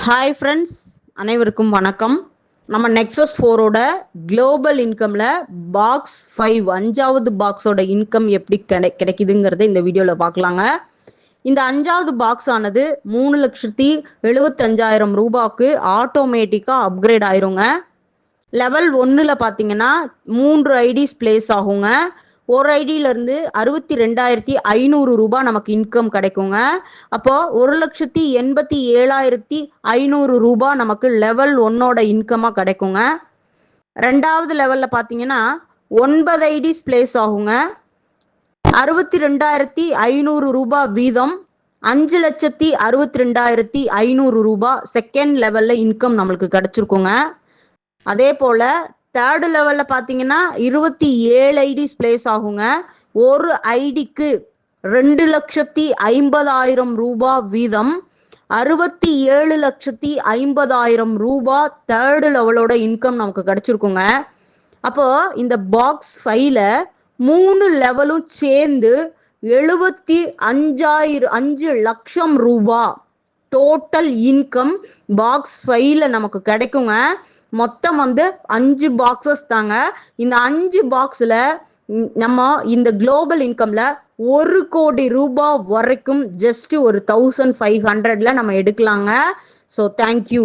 Hi friends, அனைவருக்கும் வணக்கம். நம்ம நெக்ஸஸ் 4ஓட குளோபல் இன்கமில் பாக்ஸ் 5 அஞ்சாவது பாக்ஸோட இன்கம் எப்படி கிடைக்குதுங்கிறத இந்த வீடியோவில் பார்க்கலாங்க. இந்த அஞ்சாவது பாக்ஸ் ஆனது 3,75,000 ரூபாய்க்கு ஆட்டோமேட்டிக்காக அப்கிரேட் ஆயிருங்க. லெவல் 1ல் பார்த்தீங்கன்னா 3 ஐடிஸ் பிளேஸ் ஆகுங்க. ஒரு ஐடியிலேருந்து 62,500 ரூபாய் நமக்கு இன்கம் கிடைக்குங்க. அப்போ 1,87,500 ரூபாய் நமக்கு லெவல் 1ஓட இன்கமாக கிடைக்குங்க. ரெண்டாவது லெவலில் பார்த்தீங்கன்னா 9 ஐடிஸ் பிளேஸ் ஆகுங்க. 62,500 ரூபாய் வீதம் 5,62,500 ரூபாய் செகண்ட் லெவலில் இன்கம் நம்மளுக்கு கிடைச்சிருக்குங்க. அதே போல் தேர்டு லெவலில் பார்த்தீங்கன்னா 27 ஐடிஸ் பிளேஸ் ஆகுங்க. ஒரு ஐடிக்கு 2,50,000 ரூபாய் வீதம் 67,50,000 ரூபாய் தேர்டு லெவலோட இன்கம் நமக்கு கிடைச்சிருக்குங்க. அப்போ இந்த பாக்ஸ் 5ல 3 லெவலும் சேர்ந்து 75 லட்சம் ரூபாய் டோட்டல் இன்கம் பாக்ஸ் 5ல நமக்கு கிடைக்குங்க. மொத்தம் 5 பாக்ஸஸ் தாங்க. இந்த 5 பாக்ஸில் நம்ம இந்த குளோபல் இன்கம்ல 1 கோடி ரூபாய் வரைக்கும் ஜஸ்ட் ஒரு 1,500ல நம்ம எடுக்கலாங்க. So thank you.